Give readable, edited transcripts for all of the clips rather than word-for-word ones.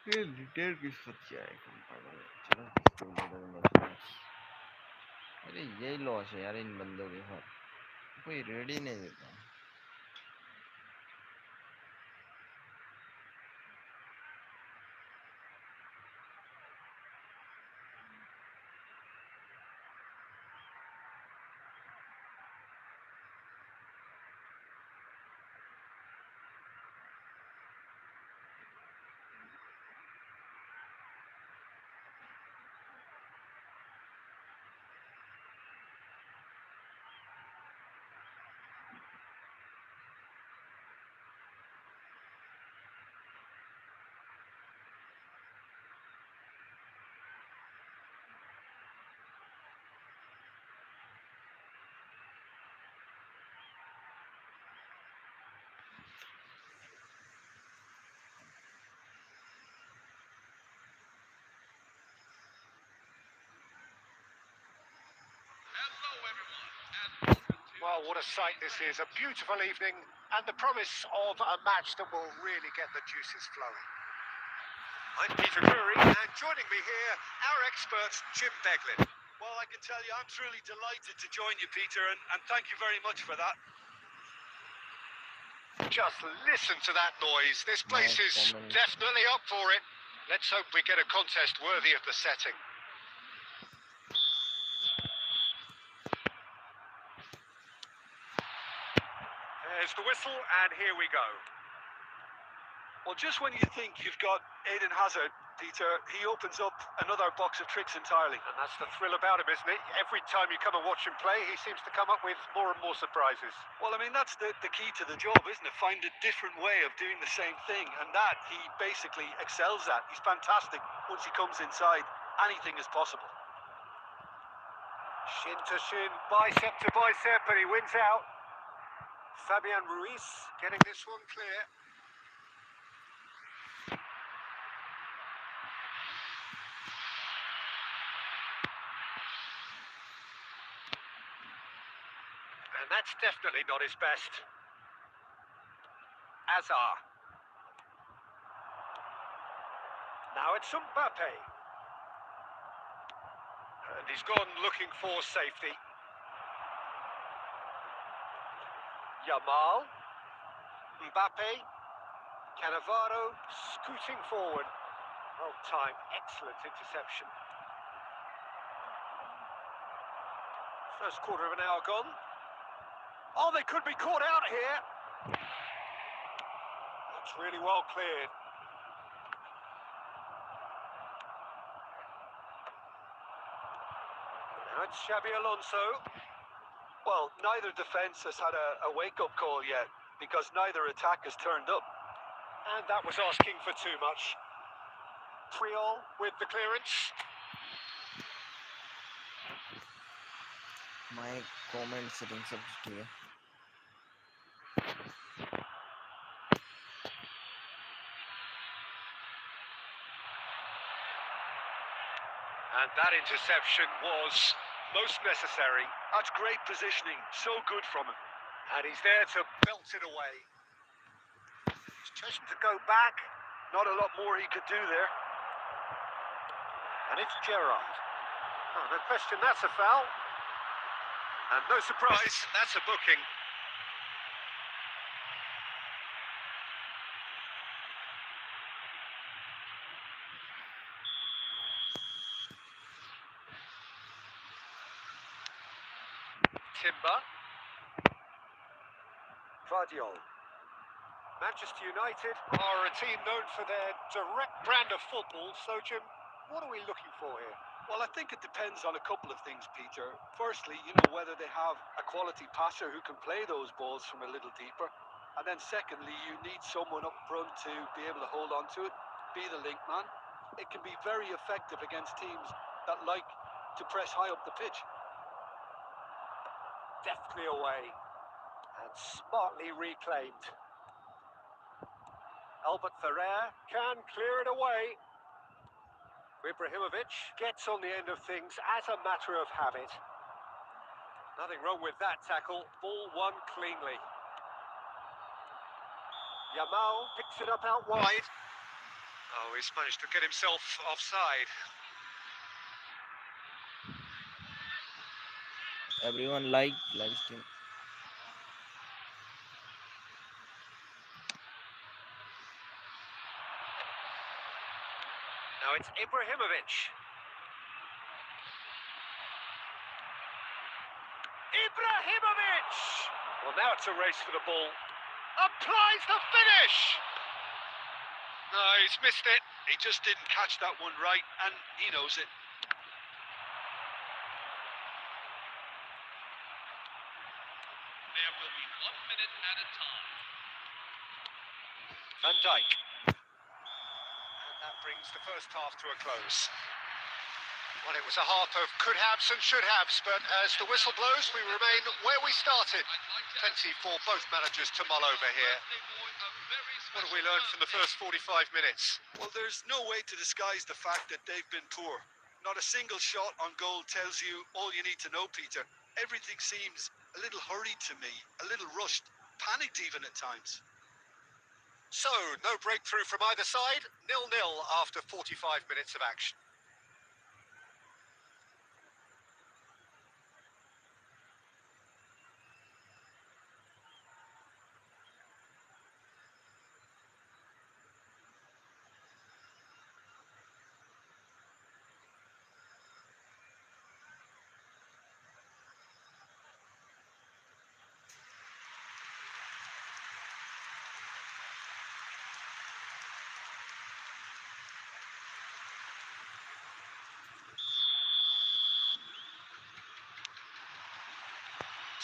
ये रिटेल किस वक्त आएगा? चलो अरे यही लॉस है यार इन बंदों के साथ, कोई रेडी नहीं देता। Well, what a sight this is. A beautiful evening and the promise of a match that will really get the juices flowing. I'm Peter Drury, and joining me here, our expert, Jim Beglin. Well, I can tell you, I'm truly delighted to join you, Peter, and thank you very much for that. Just listen to that noise. This place is definitely up for it. Let's hope we get a contest worthy of the setting. There's the whistle, and here we go. Well, just when you think you've got Eden Hazard, Peter, he opens up another box of tricks entirely. And that's the thrill about him, isn't it? Every time you come and watch him play, he seems to come up with more and more surprises. Well, I mean, that's the key to the job, isn't it? Find a different way of doing the same thing, and that he basically excels at. He's fantastic. Once he comes inside, anything is possible. Shin to shin, bicep to bicep, and he wins out. Fabian Ruiz getting this one clear. And that's definitely not his best. Azar. Now it's Mbappe. And he's gone looking for safety. Yamal. Mbappe. Cannavaro scooting forward. Well timed, excellent interception. First quarter of an hour gone. Oh, they could be caught out here. That's really well cleared. Now it's Xabi Alonso. Well, neither defence has had a wake-up call yet, because neither attack has turned up. And that was asking for too much. Triol with the clearance. My comment settings up here. And that interception was Most necessary. That's great positioning. So good from him. And he's there to belt it away. He's chosen to go back. Not a lot more he could do there. And it's Gerrard. Oh, no question, that's a foul. And no surprise, that's a booking. Timber. Vardiol. Manchester United are a team known for their direct brand of football, so Jim, what are we looking for here? Well, I think it depends on a couple of things, Peter. Firstly, whether they have a quality passer who can play those balls from a little deeper. And then secondly, you need someone up front to be able to hold on to it, be the link man. It can be very effective against teams that like to press high up the pitch. Deftly away and smartly reclaimed. Albert Ferrer can clear it away. Ibrahimovic gets on the end of things as a matter of habit. Nothing wrong with that tackle. Ball won cleanly. Yamal picks it up out wide. Oh, he's managed to get himself offside. Everyone like live stream. Now it's Ibrahimovic. Ibrahimovic! Well, now it's a race for the ball. Applies the finish! No, he's missed it. He just didn't catch that one right, and he knows it. There will be 1 minute at a time. Van Dijk. And that brings the first half to a close. Well, it was a half of could-haves and should-haves, but as the whistle blows, we remain where we started. Plenty for both managers to mull over here. What have we learned from the first 45 minutes? Well, there's no way to disguise the fact that they've been poor. Not a single shot on goal tells you all you need to know, Peter. Everything seems a little hurried to me, a little rushed, panicked even at times. So, no breakthrough from either side, 0-0 after 45 minutes of action.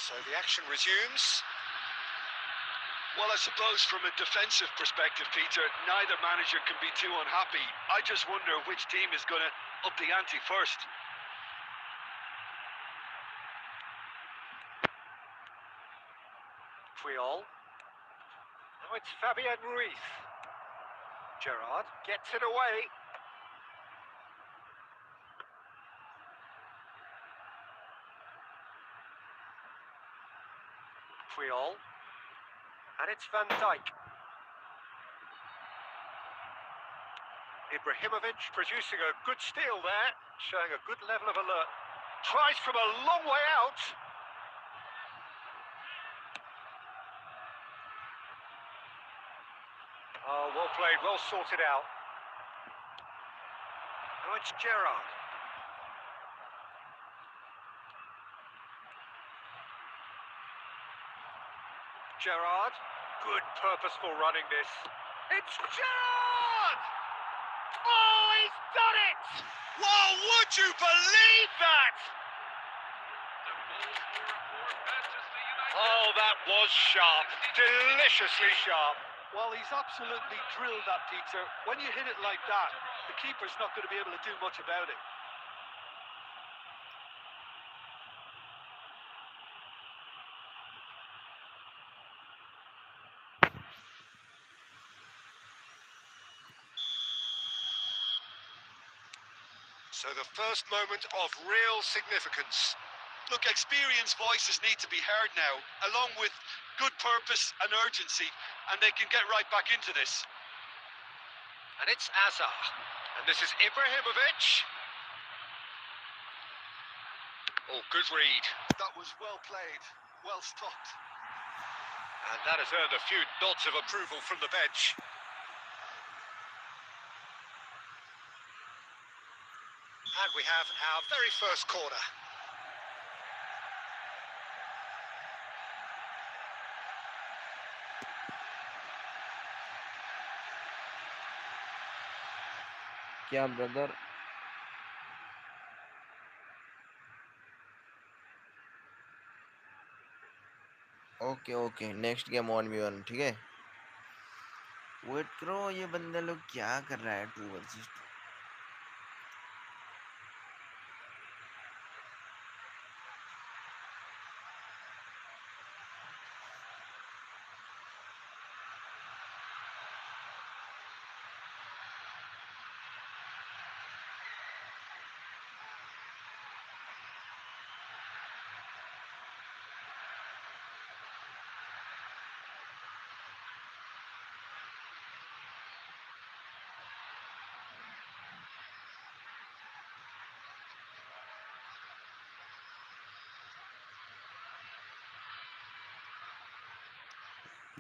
So the action resumes. Well, I suppose from a defensive perspective, Peter, neither manager can be too unhappy. I just wonder which team is going to up the ante first. Puyol. Now it's Fabian Ruiz. Gerrard gets it away. Puyol. And it's Van Dijk. Ibrahimovic producing a good steal there, showing a good level of alert. Tries from a long way out. Oh, well played, well sorted out. Now it's Gerrard. Gerrard, good purposeful running this. It's Gerrard! Oh, he's done it! Whoa, would you believe that? The goal scorer for Manchester United. Oh, that was sharp, deliciously sharp. Well, he's absolutely drilled that, Peter. When you hit it like that, the keeper's not going to be able to do much about it. So the first moment of real significance. Look, experienced voices need to be heard now, along with good purpose and urgency, and they can get right back into this. And it's Azar. And this is Ibrahimovic. Oh, good read. That was well played, well stopped. And that has earned a few nods of approval from the bench. And we have our very first corner. क्या brother? Okay okay, next game on me one, ठीक है। Wait करो, ये बंदे लोग क्या कर रहा है 2 वर्सेस 2।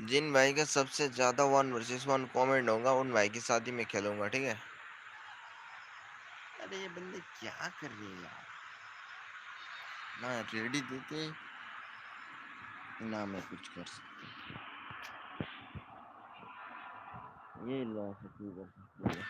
जिन भाई का सबसे ज्यादा 1 वर्सेस 1 कमेंट होगा उन भाई के साथ ही मैं खेलूंगा, ठीक है। अरे ये बंदे क्या कर रहे हैं यार, ना रेडी देते ना मैं कुछ कर सकता। ये लॉस है 2 versus 2।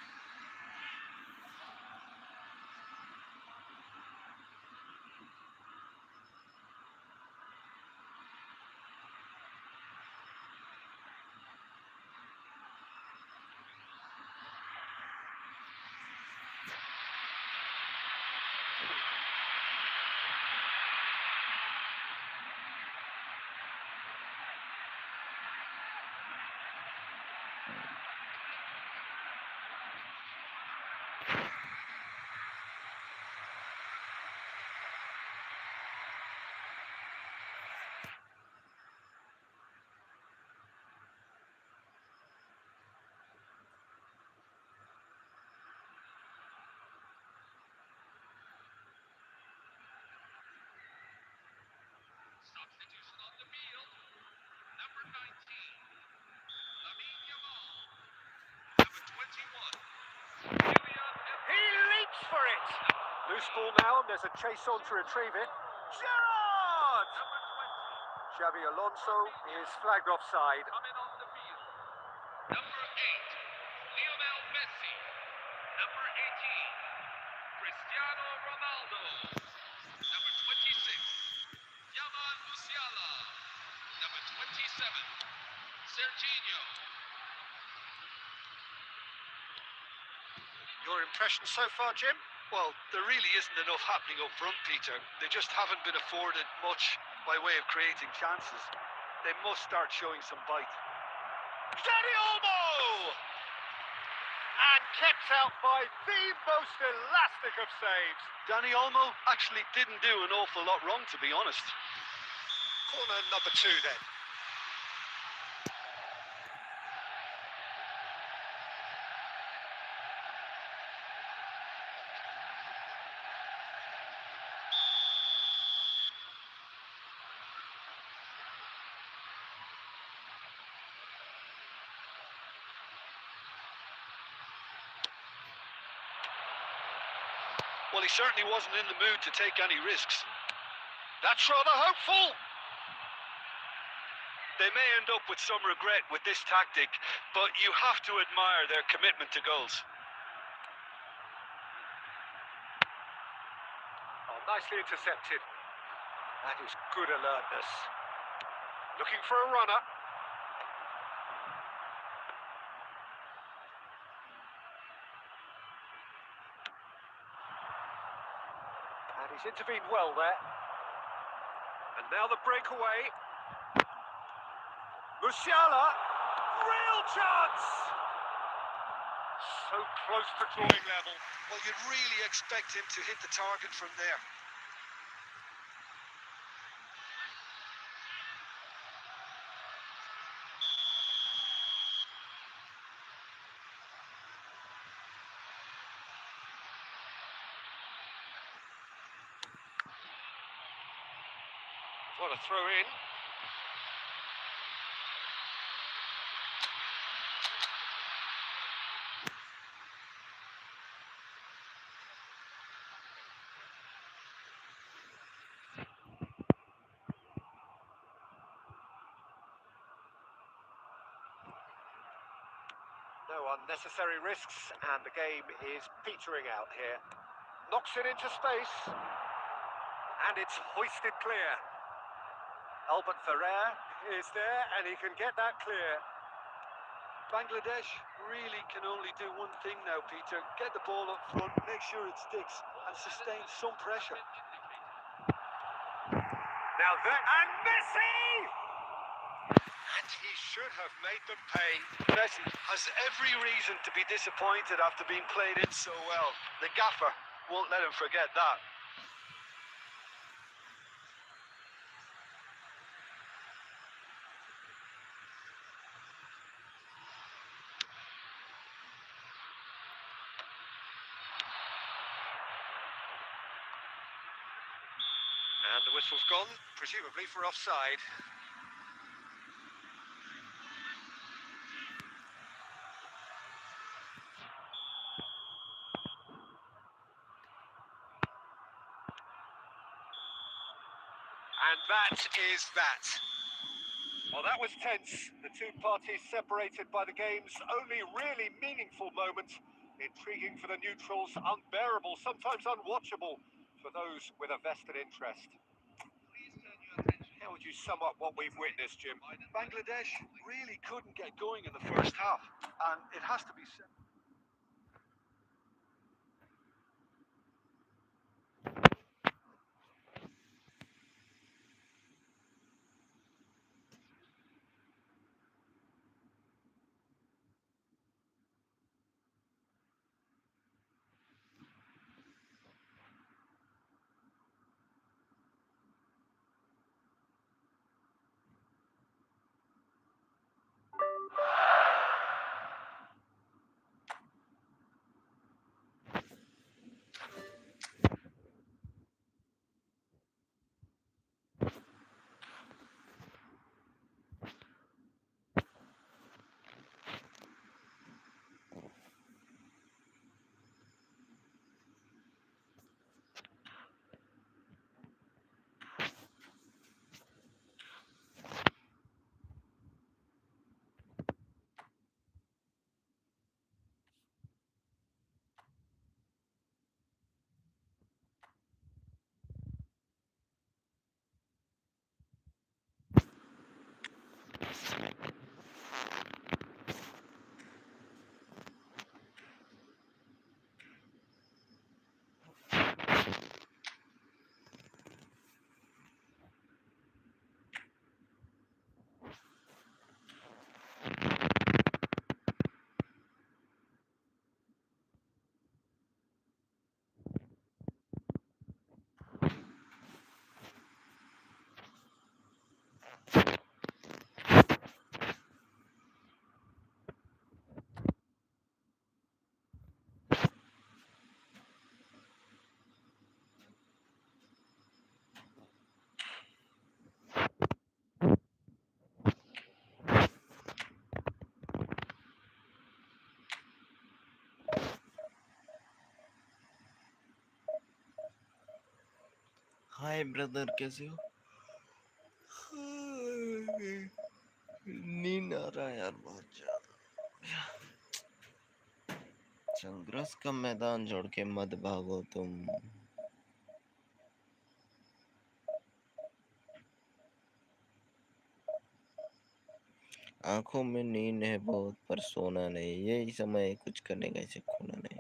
Substitution on the field. Number 19, Lamine Yamal. Number 21, Kylian He leaps for it. Loose ball now, and there's a chase on to retrieve it. Gerrard! Number 20, Xabi Alonso is flagged offside. coming on the field. Number 8, Lionel Messi. Number 18, Cristiano Ronaldo. Number 26, Yamal Musiala. Number 27, Serginho. Your impression so far, Jim? Well, there really isn't enough happening up front, Peter. They just haven't been afforded much by way of creating chances. They must start showing some bite. Dani Olmo! And kept out by the most elastic of saves. Dani Olmo actually didn't do an awful lot wrong, to be honest. Corner number 2 then. Well, he certainly wasn't in the mood to take any risks. That's rather hopeful. They may end up with some regret with this tactic, but you have to admire their commitment to goals. Oh, nicely intercepted. That is good alertness. Looking for a runner. And he's intervened well there. And now the breakaway. Musiala. Real chance! So close to drawing level. Well, you'd really expect him to hit the target from there. What a throw in. No unnecessary risks, and the game is petering out here. Knocks it into space, and it's hoisted clear. Albert Ferrer is there, and he can get that clear. Bangladesh really can only do one thing now, Peter. Get the ball up front, make sure it sticks, and sustain some pressure. Now that, and Messi! And he should have made them pay. Messi has every reason to be disappointed after being played in so well. The gaffer won't let him forget that. And the whistle's gone, presumably for offside. And that is that. Well, that was tense. The two parties separated by the game's only really meaningful moment. Intriguing for the neutrals, unbearable, sometimes unwatchable for those with a vested interest. How would you sum up what we've witnessed, Jim? Bangladesh really couldn't get going in the first half, and it has to be said. Hi brother, कैसे हो? नींद आ रहा है यार बहुत ज्यादा। संघर्ष का मैदान छोड़ के मत भागो तुम। आंखों में नींद है बहुत, पर सोना नहीं। यही समय कुछ करने का, इसे खोना नहीं।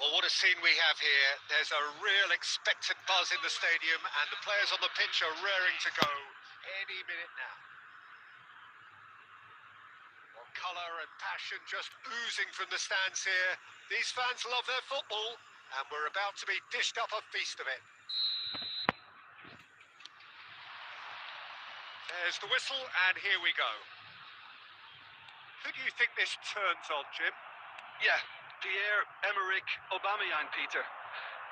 Well, what a scene we have here. There's a real expectant buzz in the stadium, and the players on the pitch are raring to go any minute now. Well, colour and passion just oozing from the stands here. These fans love their football, and we're about to be dished up a feast of it. There's the whistle, and here we go. Who do you think this turns on, Jim? Yeah, Pierre-Emerick Aubameyang, Peter.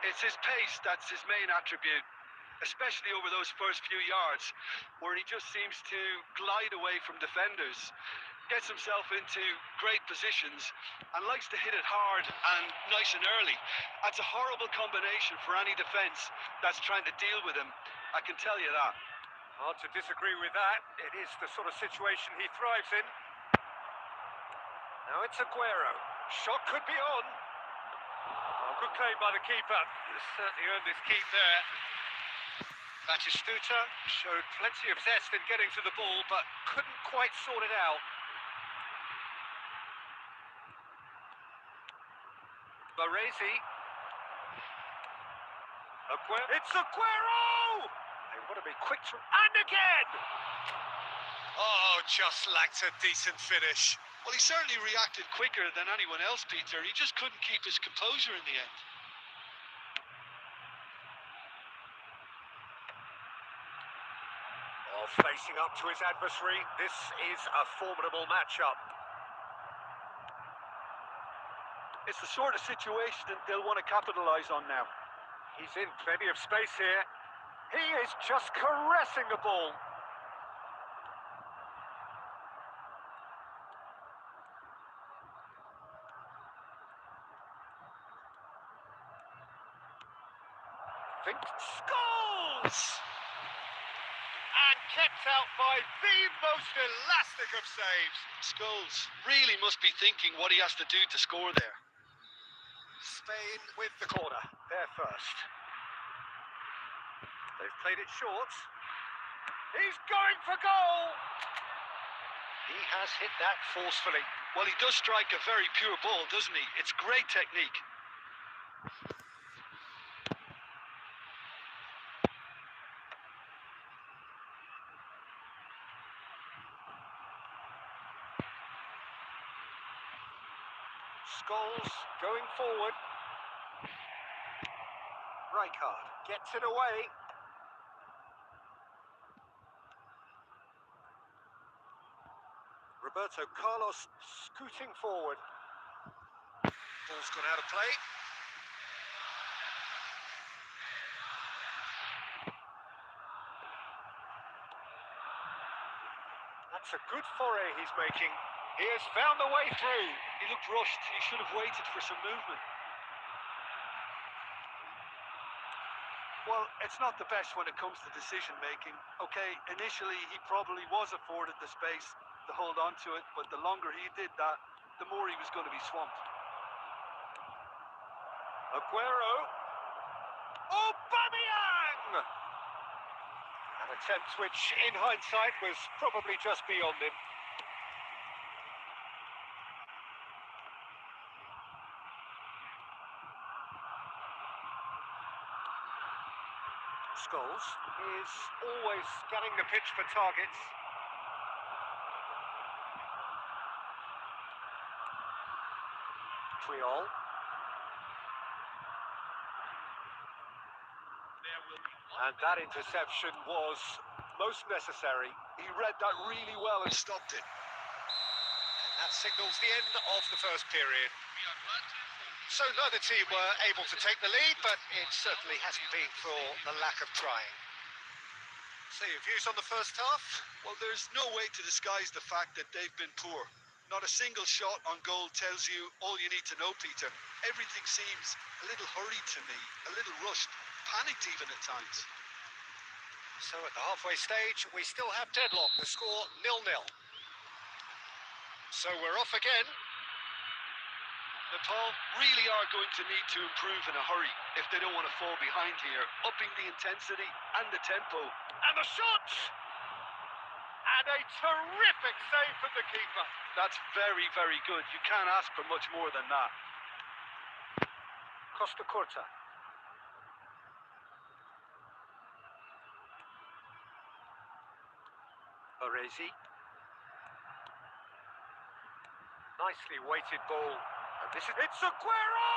It's his pace that's his main attribute, especially over those first few yards, where he just seems to glide away from defenders, gets himself into great positions, and likes to hit it hard and nice and early. That's a horrible combination for any defence that's trying to deal with him, I can tell you that. Hard to disagree with that. It is the sort of situation he thrives in. Now it's Aguero. Shot could be on. Oh, good claim by the keeper. He's certainly earned his keep there. Batistuta showed plenty of zest in getting to the ball, but couldn't quite sort it out. Baresi. Aguero. It's Aguero! They want to be quick to... And again! Oh, just lacked a decent finish. Well, he certainly reacted quicker than anyone else, Peter. He just couldn't keep his composure in the end. While facing up to his adversary, this is a formidable matchup. It's the sort of situation that they'll want to capitalise on now. He's in plenty of space here. He is just caressing the ball. Scores! And kept out by the most elastic of saves. Scholes really must be thinking what he has to do to score there. Spain with the corner. They're first. They've played it short. He's going for goal! He has hit that forcefully. Well, he does strike a very pure ball, doesn't he? It's great technique. Scholes going forward. Rijkaard gets it away. Roberto Carlos scooting forward. Ball's gone out of play. That's a good foray he's making. He has found the way through. He looked rushed. He should have waited for some movement. Well, it's not the best when it comes to decision making. Okay, initially he probably was afforded the space to hold on to it, but the longer he did that, the more he was going to be swamped. Aguero. Aubameyang! An attempt which, in hindsight, was probably just beyond him. Scholes is always scanning the pitch for targets. Triol. And that interception was most necessary. He read that really well and stopped it. And that signals the end of the first period. So neither team were able to take the lead, but it certainly hasn't been for the lack of trying. So your views on the first half? Well, there's no way to disguise the fact that they've been poor. Not a single shot on goal tells you all you need to know, Peter. Everything seems a little hurried to me, a little rushed, panicked even at times. So at the halfway stage, we still have deadlock. The score 0-0. So we're off again. Nepal really are going to need to improve in a hurry if they don't want to fall behind here, upping the intensity and the tempo. And the shot! And a terrific save from the keeper. That's very, very good. You can't ask for much more than that. Costa Curta. Baresi. Nicely weighted ball. And this is... It's Aguero!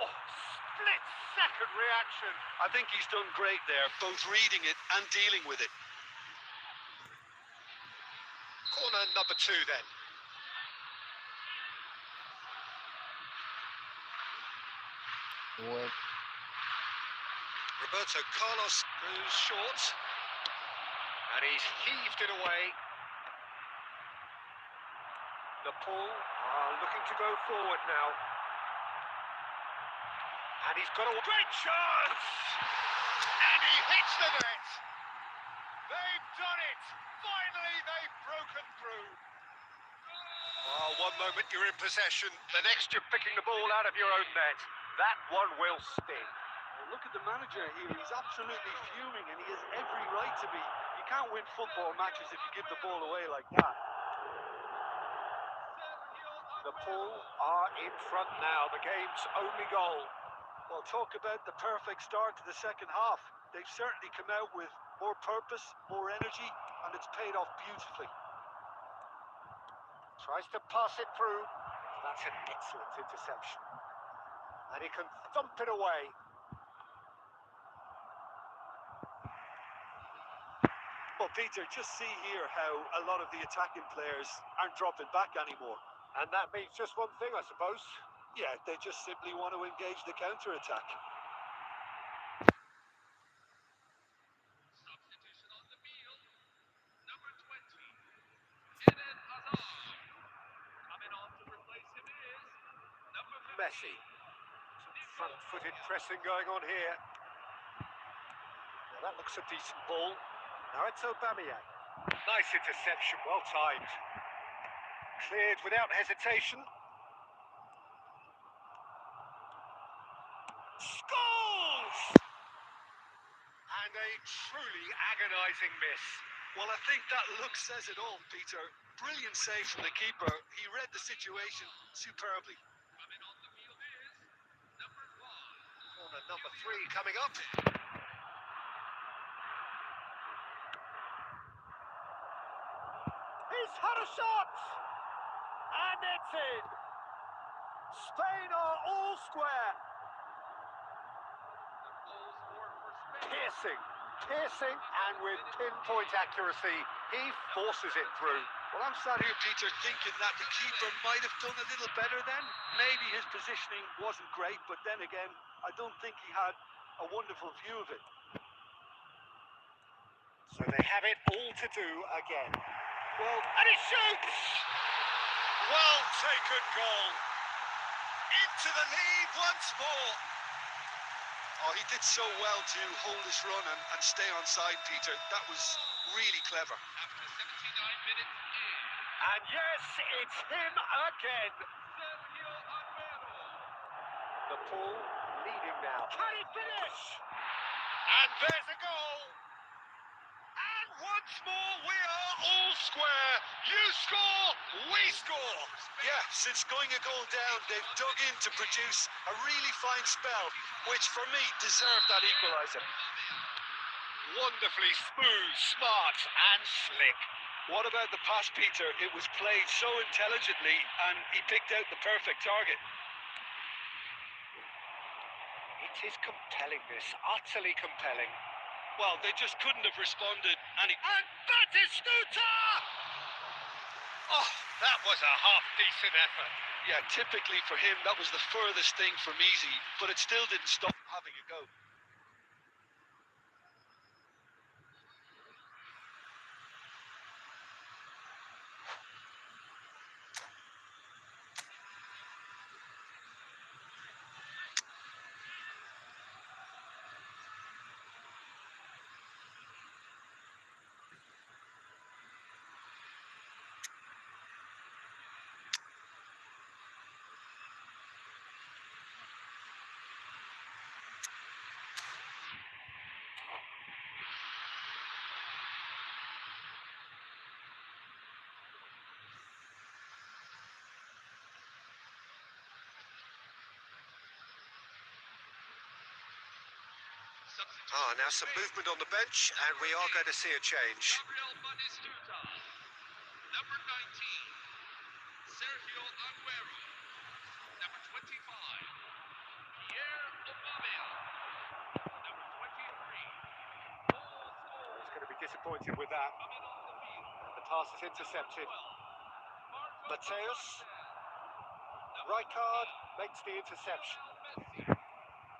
Oh, split-second reaction. I think he's done great there, both reading it and dealing with it. Corner number 2 then. What? Roberto Carlos goes short. And he's heaved it away. Nepal are looking to go forward now. And he's got a great chance! And he hits the net! They've done it! Finally, they've broken through. Oh, one moment you're in possession, the next you're picking the ball out of your own net. That one will sting. Well, look at the manager here. He's absolutely fuming, and he has every right to be. You can't win football matches if you give the ball away like that. Nepal are in front now, the game's only goal. Well, talk about the perfect start to the second half. They've certainly come out with more purpose, more energy, and it's paid off beautifully. Tries to pass it through. That's an excellent interception. And he can thump it away. Well, Peter, just see here how a lot of the attacking players aren't dropping back anymore. And that means just one thing, I suppose. Yeah, they just simply want to engage the counter-attack. Substitution on the field. Number 20. Eden Hazard. Coming on to replace him is number 15. Messi. Some front-footed pressing going on here. Now that looks a decent ball. Now it's Aubameyang. Nice interception, well timed. Cleared without hesitation. Scores! And a truly agonising miss. Well, I think that look says it all, Peter. Brilliant save from the keeper. He read the situation superbly. Coming on the field is number 1. Corner number 3 coming up. He's had a shot! And it's in! Spain are all square. The goal scored for Spain. Piercing, and with pinpoint accuracy, he forces it through. Well, I'm sat here, Peter, thinking that the keeper might have done a little better then. Maybe his positioning wasn't great, but then again, I don't think he had a wonderful view of it. So they have it all to do again. Well, and he shoots! Well taken goal. Into the lead once more. Oh, he did so well to hold his run and stay on side, Peter. That was really clever. After 79 minutes in. And yes, it's him again. Sergio Aguero. Nepal leading now. Can he finish? And there's a goal. And once more we are all square. You score, we score. Yeah, since going a goal down, they've dug in to produce a really fine spell, which for me deserved that equaliser. Wonderfully smooth, smart and slick. What about the pass, Peter? It was played so intelligently and he picked out the perfect target. It is compelling, this, utterly compelling. Well, they just couldn't have responded any... And Batistuta! Oh, that was a half-decent effort. Yeah, typically for him, that was the furthest thing from easy, but it still didn't stop having a go. Ah, now some movement on the bench, and we are going to see a change. Gabriel Batistuta. Number 19, Sergio Aguero. Number 25, Pierre Aubameyang. Number 23, Paul Scholes. He's going to be disappointed with that. Coming on the field. The pass is intercepted. 12, Marco Mateus. Number Right card 15, makes the interception. Lionel Messi.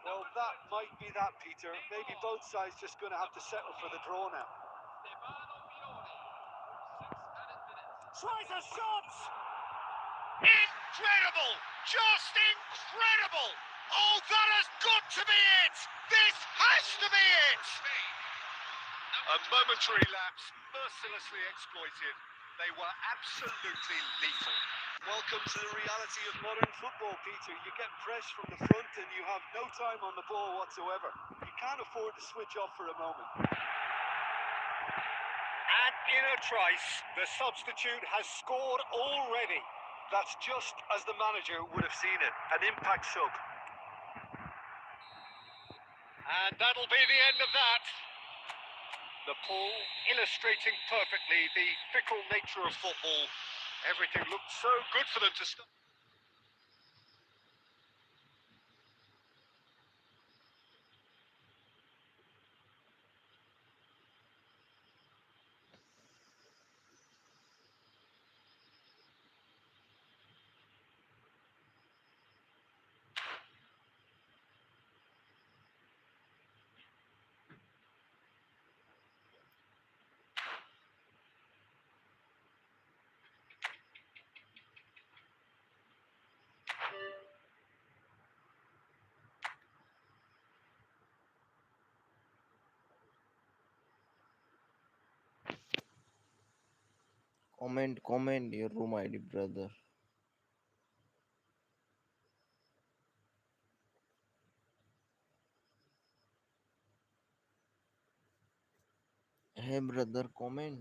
Well, that might be that, Peter. Maybe both sides just going to have to settle for the draw now. Stefano Pioli. 6 added minutes. Tries a shot! Incredible! Just incredible! Oh, that has got to be it! This has to be it! A momentary lapse, mercilessly exploited. They were absolutely lethal. Welcome to the reality of modern football, Peter. You get press from the front and you have no time on the ball whatsoever. You can't afford to switch off for a moment. And in a trice, the substitute has scored already. That's just as the manager would have seen it. An impact sub. And that'll be the end of that. The pull illustrating perfectly the fickle nature of football. Everything looked so good for them to stop. Comment your room ID, brother. Hey, brother, comment.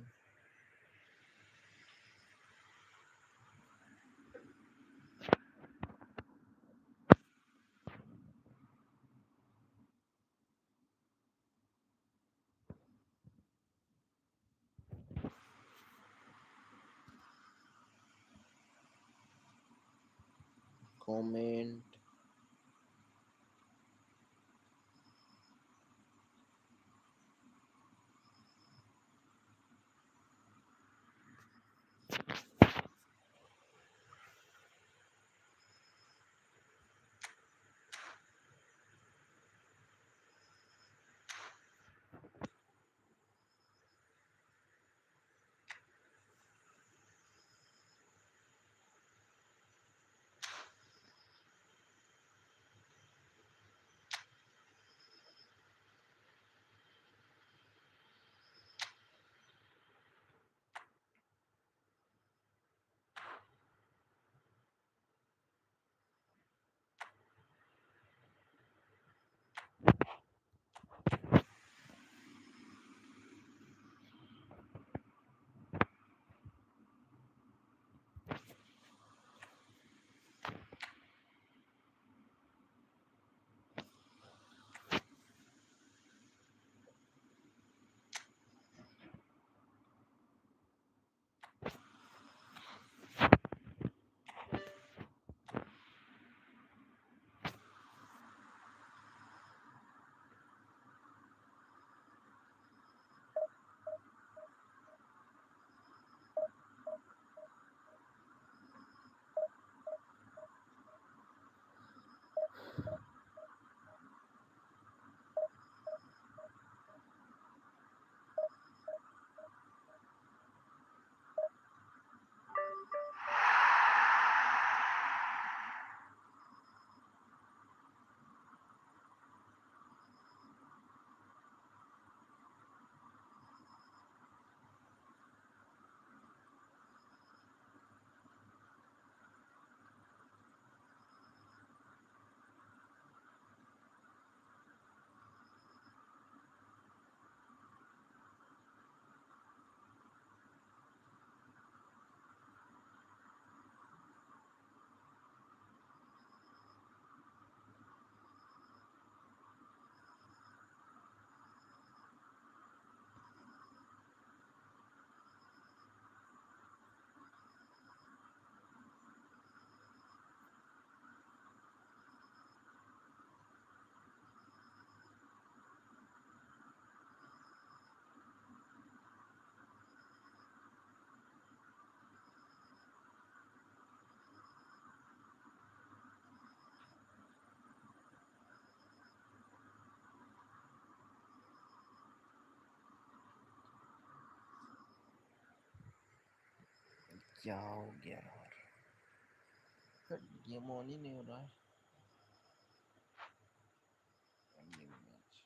Comment. क्या हो गया यार, game on ही नहीं हो रहा है। Ending match.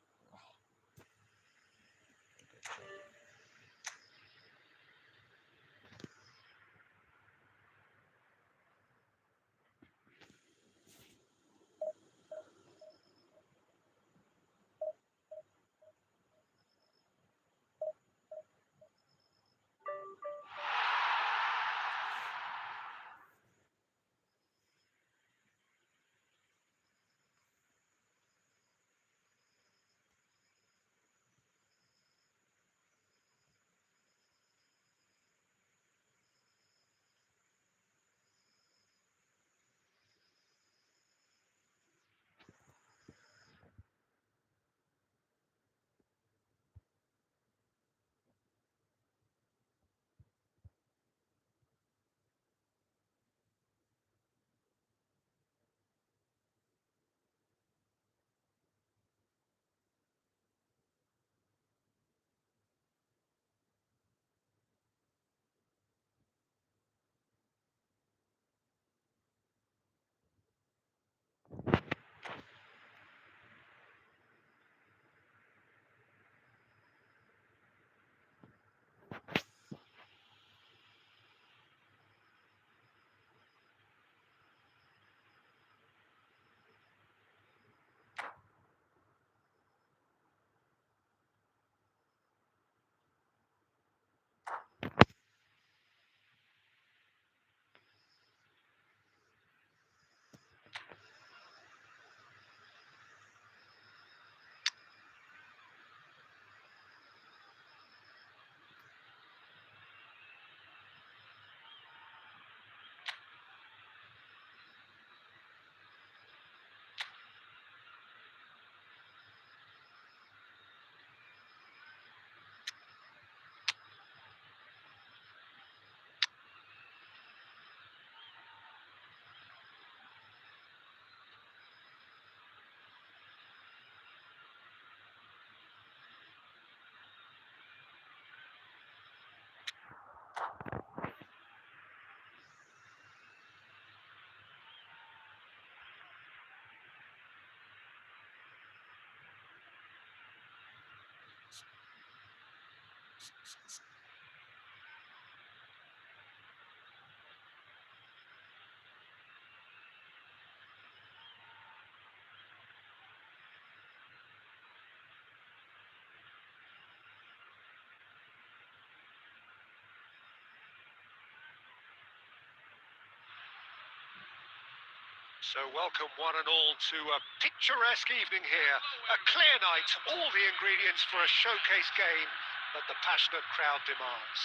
So welcome one and all to a picturesque evening here. A clear night, all the ingredients for a showcase game that the passionate crowd demands.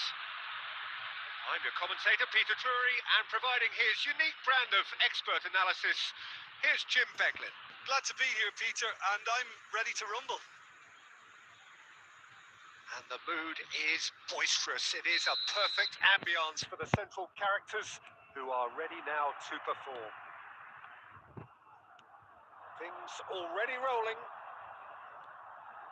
I'm your commentator, Peter Drury, and providing his unique brand of expert analysis, here's Jim Beglin. Glad to be here, Peter, and I'm ready to rumble. And the mood is boisterous. It is a perfect ambience for the central characters who are ready now to perform. Things already rolling.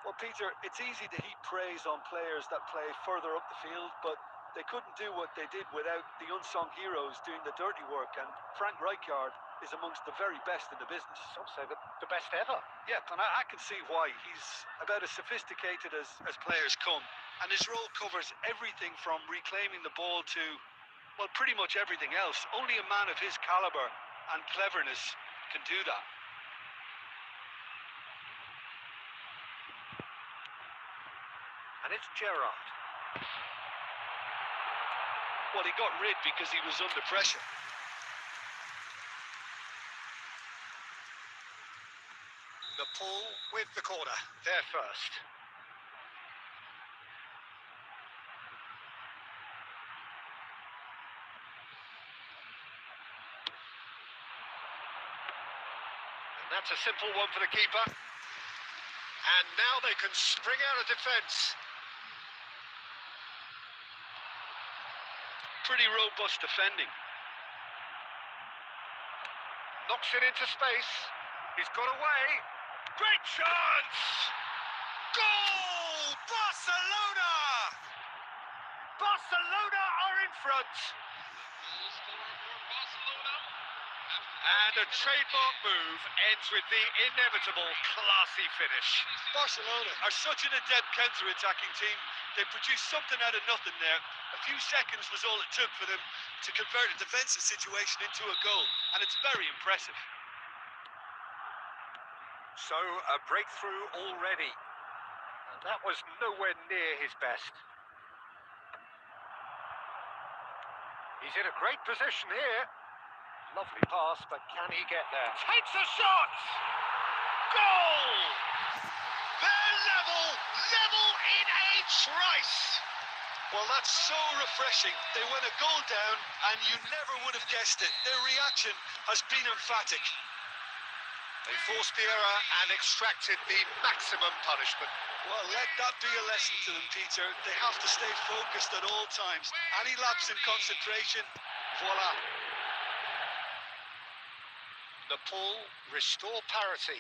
Well, Peter, it's easy to heap praise on players that play further up the field, but they couldn't do what they did without the unsung heroes doing the dirty work, and Frank Rijkaard is amongst the very best in the business. Some say the best ever. Yeah, and I can see why. He's about as sophisticated as players come, and his role covers everything from reclaiming the ball to, well, pretty much everything else. Only a man of his caliber and cleverness can do that. And it's Gerrard. Well, he got rid because he was under pressure. The pull with the corner. There first. And that's a simple one for the keeper. And now they can spring out of defence. Pretty robust defending. Knocks it into space. He's got away. Great chance! Goal! Barcelona! Barcelona are in front. And a trademark move ends with the inevitable classy finish. Barcelona are such an adept counter-attacking team. They produced something out of nothing there. A few seconds was all it took for them to convert a defensive situation into a goal, and it's very impressive. So, a breakthrough already. And that was nowhere near his best. He's in a great position here. Lovely pass, but can he get there? Takes a shot! Goal! They're level in a trice. Well, that's so refreshing. They went a goal down, and you never would have guessed it. Their reaction has been emphatic. They forced the error and extracted the maximum punishment. Well, let that be a lesson to them, Peter. They have to stay focused at all times. Any lapse in concentration, voila. Nepal restore parity.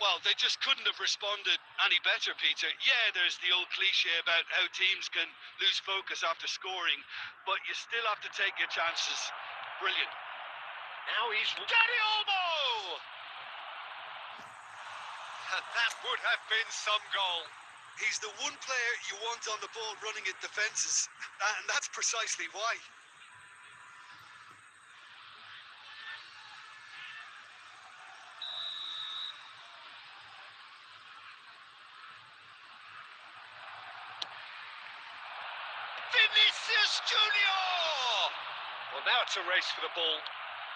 Well, they just couldn't have responded any better, Peter. Yeah, there's the old cliche about how teams can lose focus after scoring, but you still have to take your chances. Brilliant. Now he's Daddy Olmo! And that would have been some goal. He's the one player you want on the ball running at defences, and that's precisely why. Vinicius Junior! Well, now it's a race for the ball.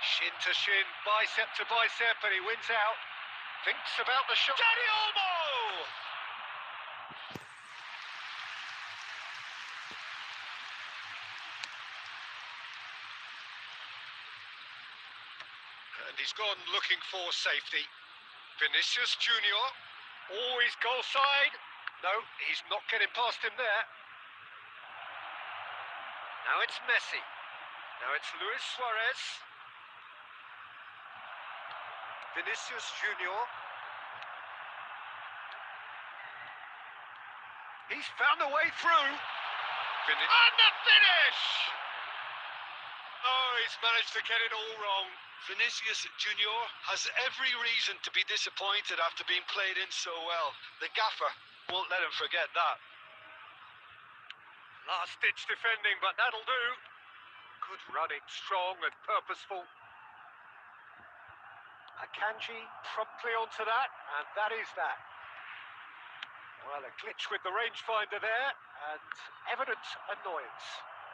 Shin to shin, bicep to bicep, and he wins out. Thinks about the shot. Daddy Olmo! And he's gone looking for safety. Vinicius Junior, always goal side. No, he's not getting past him there. Now it's Messi. Now it's Luis Suarez. Vinicius Junior. He's found a way through. And the finish! Oh, he's managed to get it all wrong. Vinicius Junior has every reason to be disappointed after being played in so well. The gaffer won't let him forget that. Last-ditch defending, but that'll do. Good running, strong and purposeful. Akanji promptly onto that, and that is that. Well, a glitch with the rangefinder there, and evident annoyance.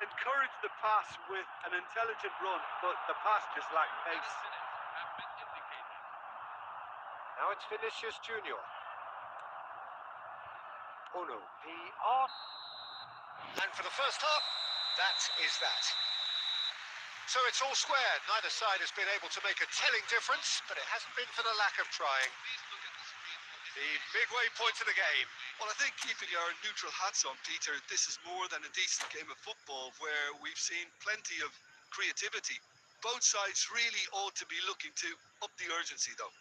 Encourage the pass with an intelligent run, but the pass just lacked pace. Now it's Vinicius Junior. Oh no, PR. And for the first half, that is that. So it's all square. Neither side has been able to make a telling difference, but it hasn't been for the lack of trying. The midway point of the game. Well, I think keeping our neutral hats on, Peter, this is more than a decent game of football where we've seen plenty of creativity. Both sides really ought to be looking to up the urgency, though.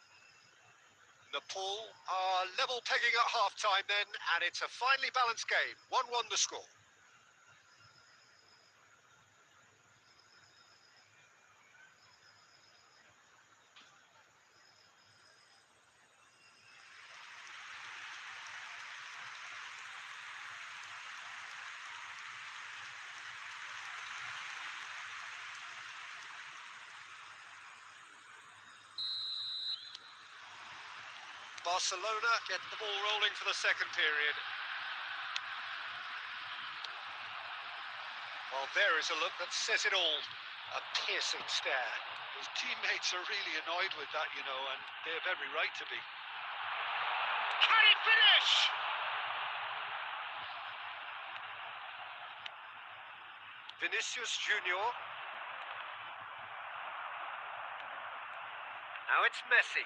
Nepal are level pegging at half-time then, and it's a finely balanced game. 1-1 the score. Barcelona get the ball rolling for the second period. Well, there is a look that says it all. A piercing stare. His teammates are really annoyed with that, you know, and they have every right to be. Can he finish? Vinicius Junior. Now it's Messi.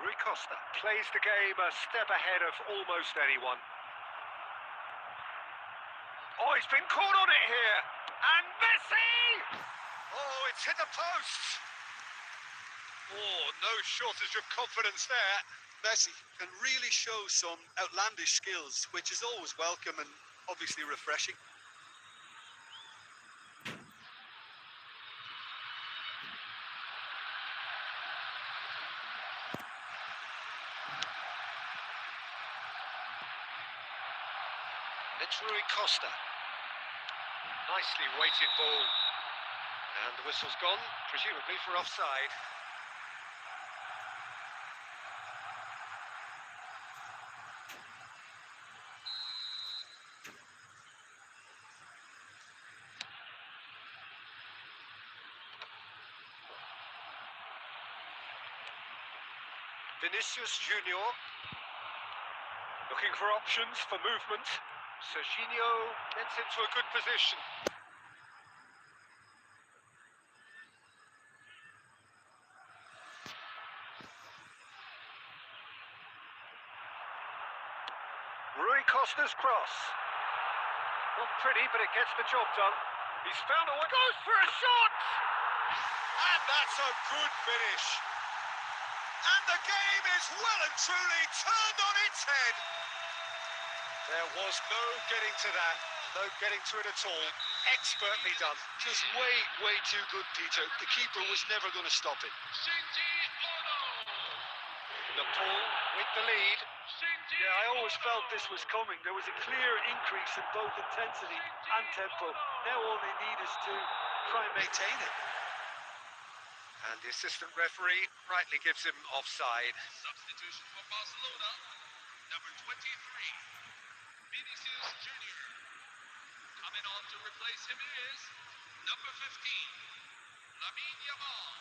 Rui Costa plays the game a step ahead of almost anyone. Oh, he's been caught on it here. And Messi! Oh, it's hit the post. Oh, no shortage of confidence there. Messi can really show some outlandish skills, which is always welcome and obviously refreshing. It's Rui Costa. Nicely weighted ball. And the whistle's gone, presumably for offside. Vinicius Junior. Looking for options for movement. Serginho gets into a good position. Rui Costa's cross. Not pretty, but it gets the job done. He's found a way. Goes for a shot! And that's a good finish. And the game is well and truly turned on its head. There was no getting to that. No getting to it at all. Expertly done. Just way too good, Peter. The keeper was never going to stop it. Shinji Ono. Nepal with the lead. Shinji Yeah, I always Ono. felt this was coming. There was a clear increase in both intensity and tempo. Now all they need is to try and maintain it. And the assistant referee rightly gives him offside. Substitution for Barcelona. Number 23. Vinicius Junior. Coming on to replace him is number 15. Lamine Yamal.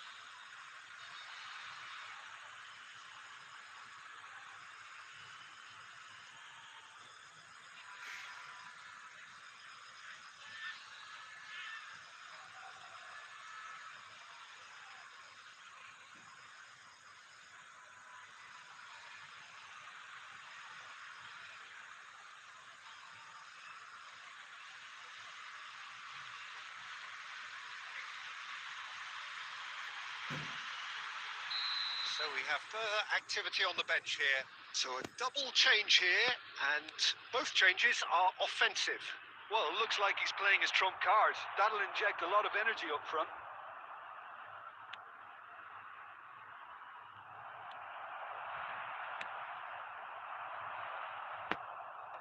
So we have further activity on the bench here. So a double change here, and both changes are offensive. Well, it looks like he's playing his trump cards. That'll inject a lot of energy up front.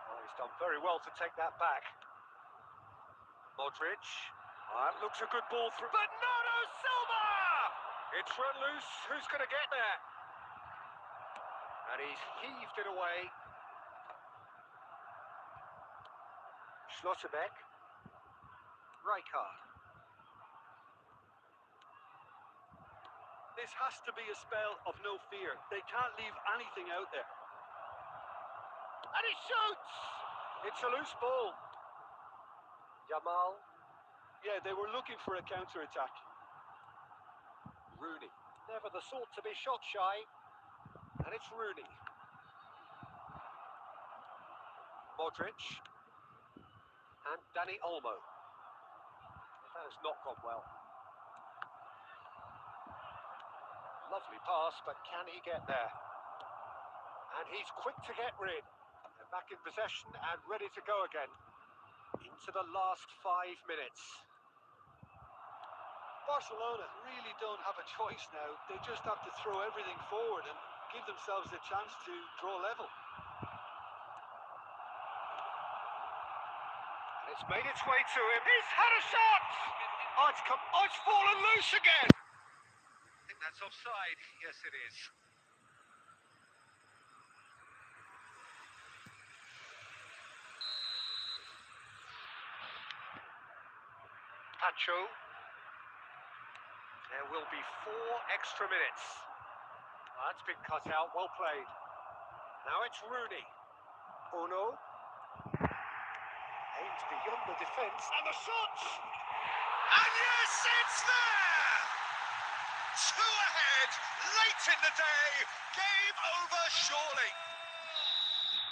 Oh, he's done very well to take that back. Modric. That looks a good ball through. Bernardo Silva! It's run loose. Who's going to get there? And he's heaved it away. Schlotterbeck. Rijkaard. This has to be a spell of no fear. They can't leave anything out there. And he shoots! It's a loose ball. Yamal. Yeah, they were looking for a counter-attack. Rooney. Never the sort to be shot shy. And it's Rooney. Modric. And Dani Olmo. That has not gone well. Lovely pass, but can he get there? And he's quick to get rid. They're back in possession and ready to go again. Into the last 5 minutes. Barcelona really don't have a choice now. They just have to throw everything forward and give themselves a chance to draw level. And it's made its way to him. He's had a shot! Oh, it's fallen loose again! I think that's offside. Yes, it is. Pacho. There will be 4 extra minutes. That's been cut out, well played. Now it's Rooney. Ono. Aims beyond the defence, and the shot! And yes, it's there! 2 ahead, late in the day, game over surely.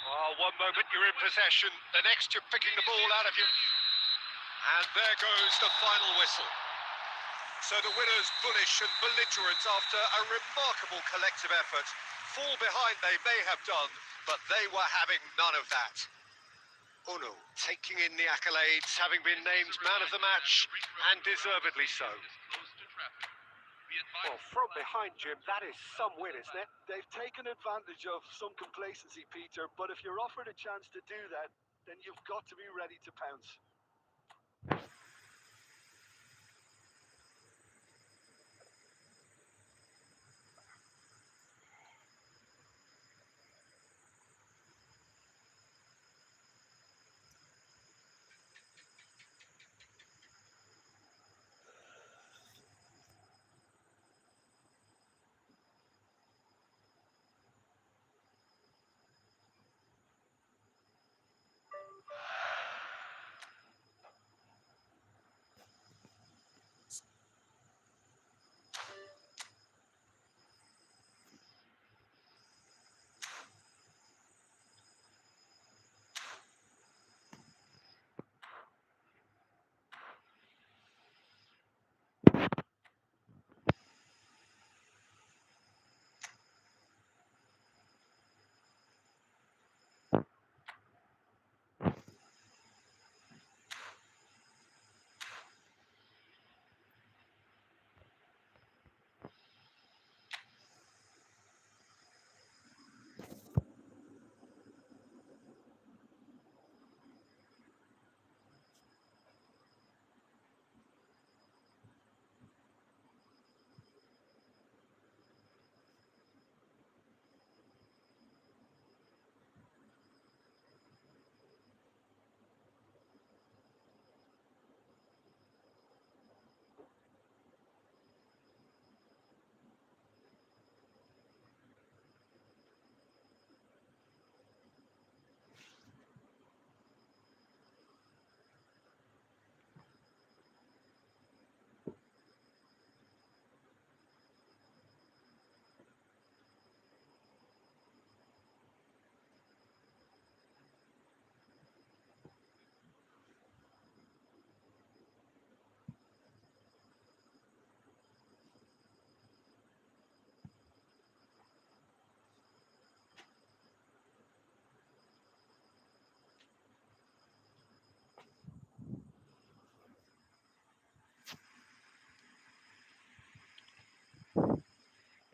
Oh, one moment you're in possession, the next you're picking the ball out of your... And there goes the final whistle. So the winners bullish and belligerent after a remarkable collective effort. Fall behind they may have done, but they were having none of that. Ono taking in the accolades, having been named man of the match, and deservedly so. Well, from behind, Jim, that is some win, isn't it? They've taken advantage of some complacency, Peter, but if you're offered a chance to do that, then you've got to be ready to pounce.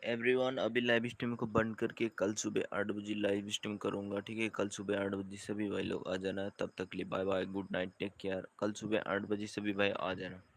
Everyone, अभी live stream को बंद करके कल सुबह 8 बजे live stream करूंगा, ठीक है? कल सुबह 8 बजे सभी भाई लोग आ जाना। तब तक के लिए bye bye, good night, take care. कल सुबह 8 बजे सभी भाई आ जाना।